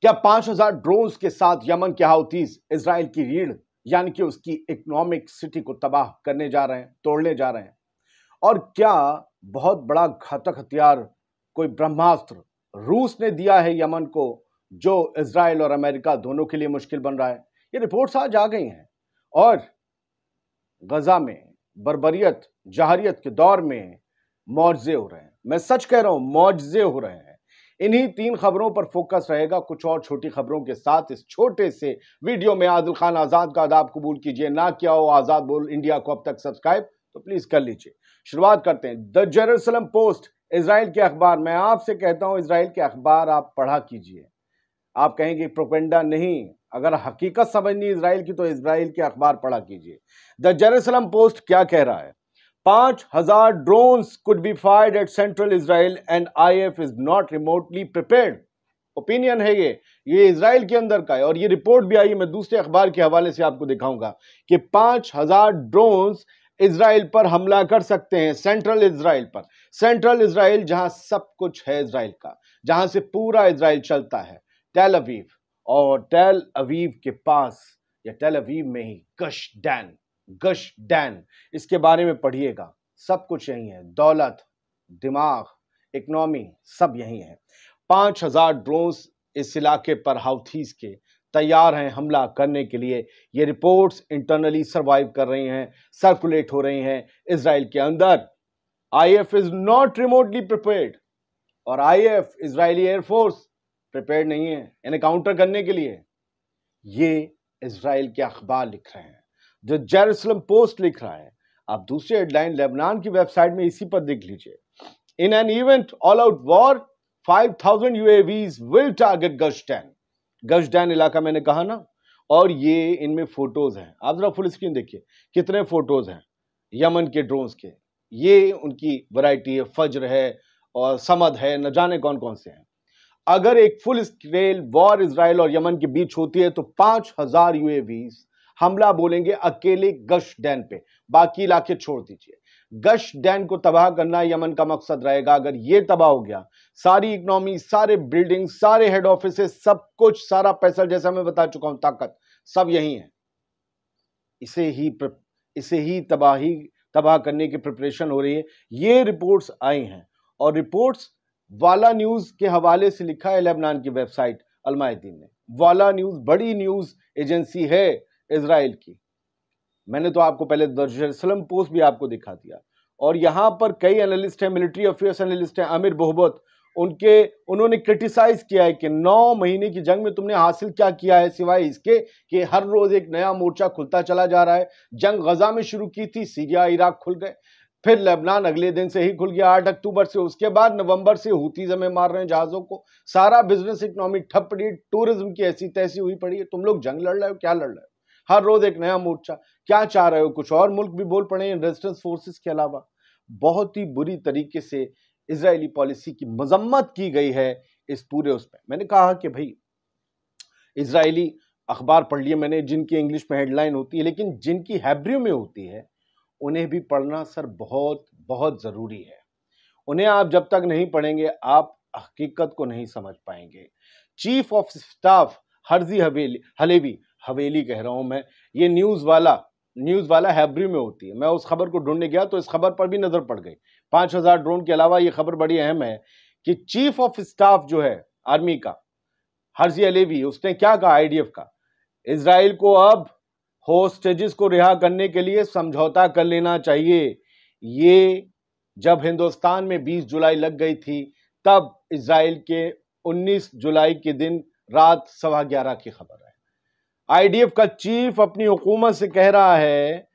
क्या 5,000 ड्रोन्स के साथ यमन के हाउथीज इजराइल की रीढ़ यानी कि उसकी इकोनॉमिक सिटी को तबाह करने जा रहे हैं, तोड़ने जा रहे हैं? और क्या बहुत बड़ा घातक हथियार, कोई ब्रह्मास्त्र रूस ने दिया है यमन को, जो इजराइल और अमेरिका दोनों के लिए मुश्किल बन रहा है? ये रिपोर्ट्स आज आ गई हैं और गजा में बर्बरियत, जहरियत के दौर में मौजज़े हो रहे हैं। मैं सच कह रहा हूं, मौजज़े हो रहे हैं। इन्हीं 3 खबरों पर फोकस रहेगा, कुछ और छोटी खबरों के साथ इस छोटे से वीडियो में। आदिल खान आजाद का आदाब कबूल कीजिए। ना किया हो आजाद बोल इंडिया को अब तक सब्सक्राइब तो प्लीज कर लीजिए। शुरुआत करते हैं। द जेरूसलम पोस्ट, इजराइल के अखबार। मैं आपसे कहता हूं, इजराइल के अखबार आप पढ़ा कीजिए। आप कहेंगे प्रोपेगेंडा नहीं, अगर हकीकत समझनी इजराइल की तो इजराइल के अखबार पढ़ा कीजिए। द जेरूसलम पोस्ट क्या कह रहा है? 5,000 drones could be fired at central Israel and IF is not remotely prepared। Opinion है ये इजराइल के अंदर का है और ये रिपोर्ट भी आई है। मैं दूसरे अखबार के हवाले से आपको दिखाऊंगा कि 5,000 ड्रोन्स इजराइल पर हमला कर सकते हैं, सेंट्रल इजराइल पर। सेंट्रल इजराइल जहां सब कुछ है इजराइल का, जहां से पूरा इजराइल चलता है, टेल अवीव। और टेल अवीव के पास या टेल अवीव में ही गश डैन, इसके बारे में पढ़िएगा। सब कुछ यही है, दौलत, दिमाग, इकोनॉमी सब यही है। 5,000 ड्रोन्स इस इलाके पर हाउथीज के तैयार हैं हमला करने के लिए। ये रिपोर्ट्स इंटरनली सर्वाइव कर रही हैं, सर्कुलेट हो रही हैं इजराइल के अंदर। If is not remotely prepared, और आईएफ इजरायली एयरफोर्स प्रिपेयर्ड नहीं है इन्हें काउंटर करने के लिए। ये इजराइल के अखबार लिख रहे हैं, जो जेरूसलम पोस्ट लिख रहा है। आप दूसरी हेडलाइन लेबनान की वेबसाइट में इसी पर देख लीजिए। In an event all out war 5,000 UAVs will target Gush Dan इलाका मैंने कहा ना। और ये इनमें फोटोज हैं, आप जरा फुल स्क्रीन देखिए कितने फोटोज हैं यमन के ड्रोन्स के। ये उनकी वैरायटी है, फज्र है और समद है, न जाने कौन कौन से हैं। अगर एक फुल स्केल वॉर इजराइल और यमन के बीच होती है तो 5,000 UAVs हमला बोलेंगे अकेले गश डैन पे, बाकी इलाके छोड़ दीजिए। गश डैन को तबाह करना यमन का मकसद रहेगा। अगर ये तबाह हो गया, सारी इकोनॉमी, सारे बिल्डिंग, सारे हेड ऑफिस, सब कुछ, सारा पैसा, जैसा मैं बता चुका हूं, ताकत सब यही है। इसे ही तबाह करने की प्रिपरेशन हो रही है। ये रिपोर्ट्स आई हैं और रिपोर्ट्स वाला न्यूज के हवाले से लिखा है लेबनान की वेबसाइट अलमायदीन ने। वाला न्यूज बड़ी न्यूज एजेंसी है इजराइल की। मैंने तो आपको पहले द जेरूसलम पोस्ट भी आपको दिखा दिया। और यहां पर कई एनालिस्ट हैं, मिलिट्री अफेयर्स एनालिस्ट हैं, आमिर बोहबत, उन्होंने क्रिटिसाइज किया है कि 9 महीने की जंग में तुमने हासिल क्या किया है, सिवाय इसके कि हर रोज एक नया मोर्चा खुलता चला जा रहा है। जंग गजा में शुरू की थी, सीरिया इराक खुल गए, फिर लेबनान अगले दिन से ही खुल गया 8 अक्टूबर से। उसके बाद नवंबर से हूतीज हमें मार रहे हैं जहाजों को, सारा बिजनेस इकोनॉमी ठप पड़ी, टूरिज्म की ऐसी तैसी हुई पड़ी है। तुम लोग जंग लड़ रहे हो, क्या लड़ रहे हो? हर रोज एक नया मोर्चा। क्या चाह रहे हो? कुछ और मुल्क भी बोल पड़े हैं रेजिस्टेंस फोर्सेस के अलावा। बहुत ही बुरी तरीके से इजरायली पॉलिसी की मजम्मत की गई है इस पूरे उसमें। मैंने कहा कि भाई इजरायली अखबार पढ़ लिए मैंने, जिनकी इंग्लिश में हेडलाइन होती है, लेकिन जिनकी हैब्रू में होती है उन्हें भी पढ़ना सर बहुत बहुत जरूरी है। उन्हें आप जब तक नहीं पढ़ेंगे आप हकीकत को नहीं समझ पाएंगे। चीफ ऑफ स्टाफ हर्जी हवेली कह रहा हूं मैं, ये न्यूज वाला हैब्रू में होती है। मैं उस खबर को ढूंढने गया तो इस खबर पर भी नजर पड़ गई। 5,000 ड्रोन के अलावा ये खबर बड़ी अहम है कि चीफ ऑफ स्टाफ जो है आर्मी का, हर्जी हलेवी, उसने क्या कहा आईडीएफ का, इजराइल को अब होस्टेजेस को रिहा करने के लिए समझौता कर लेना चाहिए। ये जब हिंदुस्तान में 20 जुलाई लग गई थी, तब इजराइल के 19 जुलाई के दिन रात 11:15 की खबर है। आईडीएफ का चीफ अपनी हुकूमत से कह रहा है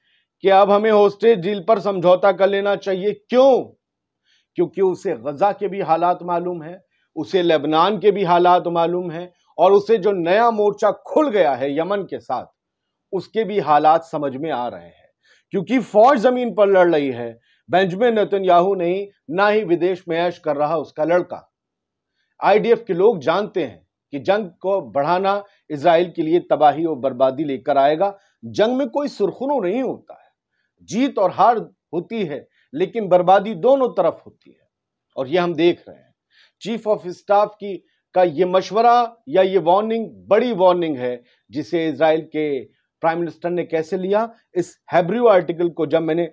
कि अब हमें होस्टेज डील पर समझौता कर लेना चाहिए। क्यों? क्योंकि उसे गजा के भी हालात मालूम है, उसे लेबनान के भी हालात मालूम है, और उसे जो नया मोर्चा खुल गया है यमन के साथ, उसके भी हालात समझ में आ रहे हैं। क्योंकि फौज जमीन पर लड़ रही है, बेंजामिन नेतन्याहू नहीं, ना ही विदेश में ऐश कर रहा उसका लड़का। आईडीएफ के लोग जानते हैं कि जंग को बढ़ाना इजराइल के लिए तबाही और बर्बादी लेकर आएगा। जंग में कोई सुरखरू नहीं होता है, जीत और हार होती है, लेकिन बर्बादी दोनों तरफ होती है, और यह हम देख रहे हैं। चीफ ऑफ स्टाफ की का ये मशवरा या ये वार्निंग बड़ी वार्निंग है, जिसे इजराइल के प्राइम मिनिस्टर ने कैसे लिया। इस हेब्रू आर्टिकल को जब मैंने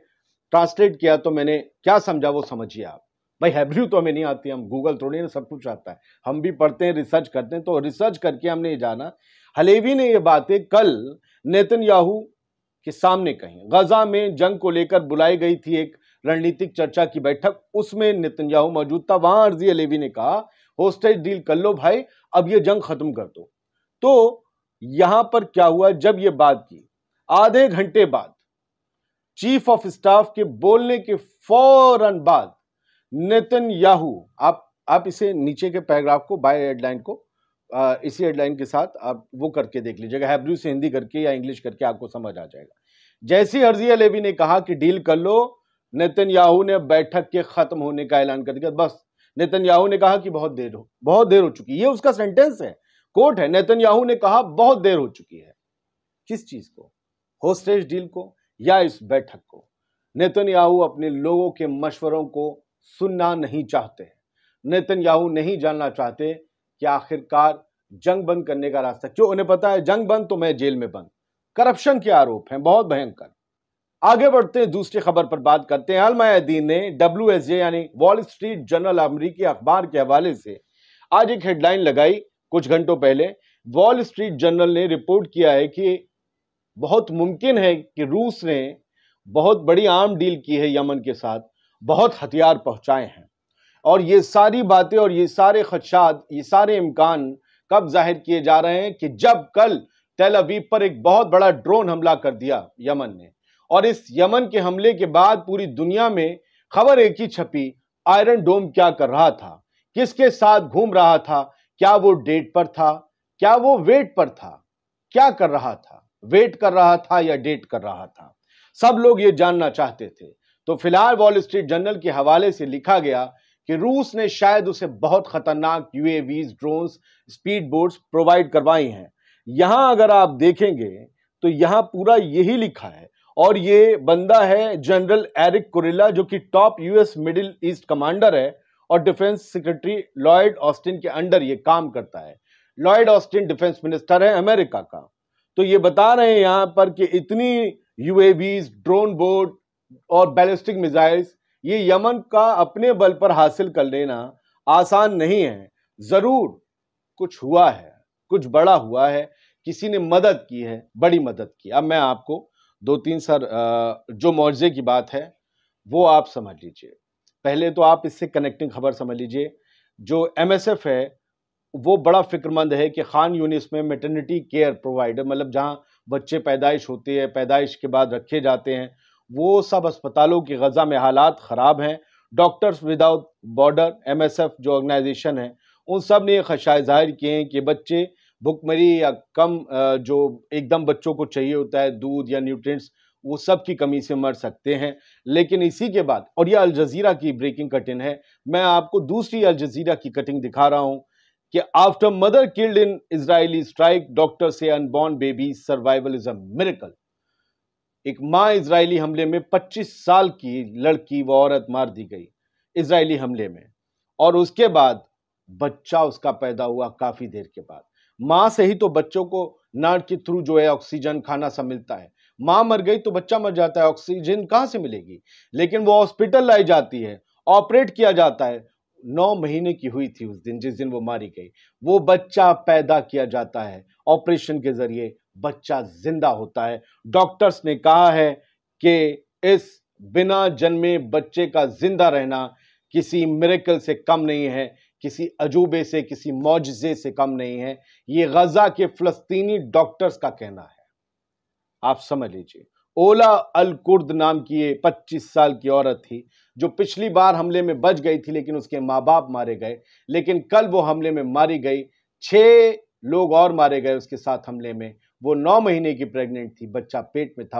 ट्रांसलेट किया तो मैंने क्या समझा वो समझिए आप। भाई हेब्रू तो हमें नहीं आती, हम गूगल थोड़ी ना सब कुछ आता है, हम भी पढ़ते हैं, रिसर्च करते हैं। तो रिसर्च करके हमने ये जाना, हलेवी ने ये बातें कल नेतन्याहू के सामने कही। गजा में जंग को लेकर बुलाई गई थी एक रणनीतिक चर्चा की बैठक, उसमें नेतन्याहू मौजूद था। वहां अर्जी हलेवी ने कहा होस्टेज डील कर लो भाई, अब ये जंग खत्म कर दो। तो यहां पर क्या हुआ, जब ये बात की आधे घंटे बाद चीफ ऑफ स्टाफ के बोलने के फौरन बाद नेतन्याहू, आप इसे नीचे के पैराग्राफ को बाय हेडलाइन को इसी हेडलाइन के साथ आप वो करके देख लीजिएगा, हेब्रू से हिंदी करके या इंग्लिश करके आपको समझ आ जाएगा। जैसी अर्जी हलेवी ने कहा कि डील कर लो, नेतन्याहू ने बैठक के खत्म होने का ऐलान कर दिया। बस नेतन्याहू ने कहा कि बहुत देर हो चुकी, ये उसका सेंटेंस है, कोट है। नेतन्याहू ने कहा बहुत देर हो चुकी है। किस चीज को? होस्टेज डील को या इस बैठक को? नेतन्याहू अपने लोगों के मशवरों को सुनना नहीं चाहते। नेतन्याहू नहीं जानना चाहते कि आखिरकार जंग बंद करने का रास्ता क्यों। उन्हें पता है जंग बंद तो मैं जेल में बंद। करप्शन के आरोप हैं बहुत भयंकर। आगे बढ़ते हैं, दूसरी खबर पर बात करते हैं। अल मायादीन ने WSJ यानी वॉल स्ट्रीट जर्नल अमेरिकी अखबार के हवाले से आज एक हेडलाइन लगाई कुछ घंटों पहले। वॉल स्ट्रीट जर्नल ने रिपोर्ट किया है कि बहुत मुमकिन है कि रूस ने बहुत बड़ी आर्म डील की है यमन के साथ, बहुत हथियार पहुंचाए हैं। और ये सारी बातें और ये सारे खदशात, ये सारे इम्कान कब जाहिर किए जा रहे हैं कि जब कल तेल अवीव पर एक बहुत बड़ा ड्रोन हमला कर दिया यमन ने। और इस यमन के हमले के बाद पूरी दुनिया में खबर एक ही छपी, आयरन डोम क्या कर रहा था, किसके साथ घूम रहा था, क्या वो डेट पर था, क्या वो वेट पर था, क्या कर रहा था, वेट कर रहा था या डेट कर रहा था। सब लोग ये जानना चाहते थे। तो फिलहाल वॉल स्ट्रीट जर्नल के हवाले से लिखा गया कि रूस ने शायद उसे बहुत खतरनाक UAVs, drones, speed boats provide करवाई हैं। यहां अगर आप देखेंगे तो यहां पूरा यही लिखा है। और ये बंदा है जनरल एरिक कुरेला, जो कि top US middle east commander है और डिफेंस सेक्रेटरी लॉयड ऑस्टिन के अंडर ये काम करता है। लॉयड ऑस्टिन डिफेंस मिनिस्टर है अमेरिका का। तो ये बता रहे हैं यहां पर कि इतनी UAVs, ड्रोन बोट और बैलिस्टिक मिसाइल्स ये यमन का अपने बल पर हासिल कर लेना आसान नहीं है। जरूर कुछ हुआ है, कुछ बड़ा हुआ है, किसी ने मदद की है, बड़ी मदद की। अब मैं आपको दो तीन जो मौजज़े की बात है वो आप समझ लीजिए। पहले तो आप इससे कनेक्टिंग खबर समझ लीजिए। जो MSF है वो बड़ा फिक्रमंद है कि खान यूनिस में मैटरनिटी केयर प्रोवाइडर, मतलब जहां बच्चे पैदाइश होती है, पैदाइश के बाद रखे जाते हैं, वो सब अस्पतालों की गजा में हालात ख़राब हैं। डॉक्टर्स विदाउट बॉर्डर MSF जो ऑर्गेनाइजेशन है, उन सब ने खदशात जाहिर किए हैं कि बच्चे भुखमरी या कम जो एकदम बच्चों को चाहिए होता है दूध या न्यूट्रिएंट्स, वो सब की कमी से मर सकते हैं। लेकिन इसी के बाद, और ये अल जजीरा की ब्रेकिंग कटिंग है, मैं आपको दूसरी अल जजीरा की कटिंग दिखा रहा हूं कि after mother killed in Israeli strike, doctor say unborn baby survival is a miracle. एक मां इजरायली हमले में 25 साल की लड़की व औरत मार दी गई इजरायली हमले में, और उसके बाद बच्चा उसका पैदा हुआ काफी देर के बाद। मां से ही तो बच्चों को नाड़ के थ्रू जो है ऑक्सीजन, खाना सब मिलता है। मां मर गई तो बच्चा मर जाता है, ऑक्सीजन कहां से मिलेगी। लेकिन वो हॉस्पिटल लाई जाती है, ऑपरेट किया जाता है। 9 महीने की हुई थी उस दिन, जिस दिन वो मारी गई। वो बच्चा पैदा किया जाता है ऑपरेशन के जरिए, बच्चा जिंदा होता है। डॉक्टर्स ने कहा है कि इस बिना जन्मे बच्चे का जिंदा रहना किसी मिरेकल से कम नहीं है, किसी अजूबे से, किसी मौजज़े से कम नहीं है। ये गजा के फिलिस्तीनी डॉक्टर्स का कहना है। आप समझ लीजिए। ओला अल कुर्द नाम की ये 25 साल की औरत थी जो पिछली बार हमले में बच गई थी, लेकिन उसके माँ बाप मारे गए। लेकिन कल वो हमले में मारी गई। 6 लोग और मारे गए उसके साथ हमले में। वो 9 महीने की प्रेग्नेंट थी, बच्चा पेट में था,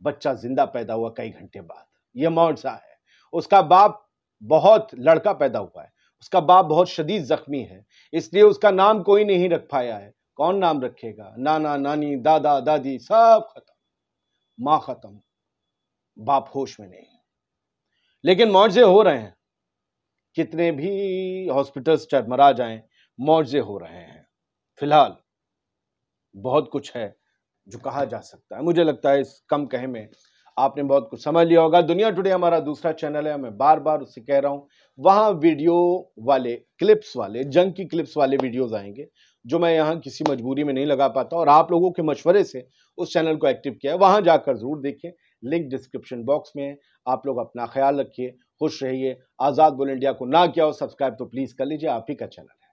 बच्चा जिंदा पैदा हुआ कई घंटे बाद। यह मौजज़ा है। उसका बाप बहुत लड़का पैदा हुआ है, उसका बाप बहुत शदीद जख्मी है, इसलिए उसका नाम कोई नहीं रख पाया है। कौन नाम रखेगा? नाना नानी, दादा दादी सब खत्म, मां खत्म, बाप होश में नहीं। लेकिन मौजज़े हो रहे हैं। कितने भी हॉस्पिटल्स चरमरा जाएं, मुआवजे हो रहे हैं। फिलहाल बहुत कुछ है जो कहा जा सकता है। मुझे लगता है इस कम कहे में आपने बहुत कुछ समझ लिया होगा। दुनिया टुडे हमारा दूसरा चैनल है, मैं बार बार उससे कह रहा हूं, वहां वीडियो वाले क्लिप्स वाले जंग की क्लिप्स वाले वीडियोस आएंगे जो मैं यहाँ किसी मजबूरी में नहीं लगा पाता, और आप लोगों के मशवरे से उस चैनल को एक्टिव किया है। वहां जाकर जरूर देखिए, लिंक डिस्क्रिप्शन बॉक्स में है। आप लोग अपना ख्याल रखिए, खुश रहिए। आजाद बोल इंडिया को ना किया हो सब्सक्राइब तो प्लीज कर लीजिए, आप ही का चैनल है।